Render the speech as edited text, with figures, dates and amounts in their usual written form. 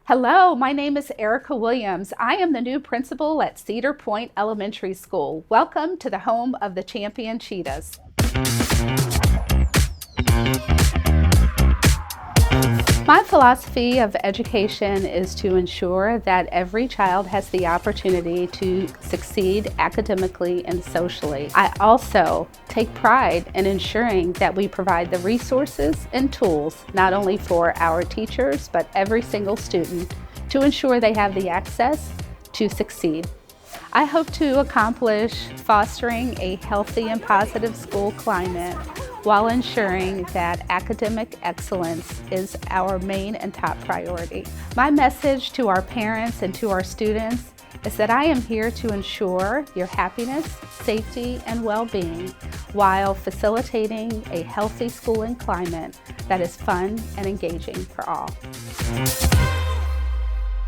Hello, my name is Aerica Williams. I am the new principal at Cedar Point Elementary School. Welcome to the home of the Champion Cheetahs. My philosophy of education is to ensure that every child has the opportunity to succeed academically and socially. I also take pride in ensuring that we provide the resources and tools, not only for our teachers, but every single student, to ensure they have the access to succeed. I hope to accomplish fostering a healthy and positive school climate while ensuring that academic excellence is our main and top priority. My message to our parents and to our students is that I am here to ensure your happiness, safety, and well-being while facilitating a healthy schooling climate that is fun and engaging for all.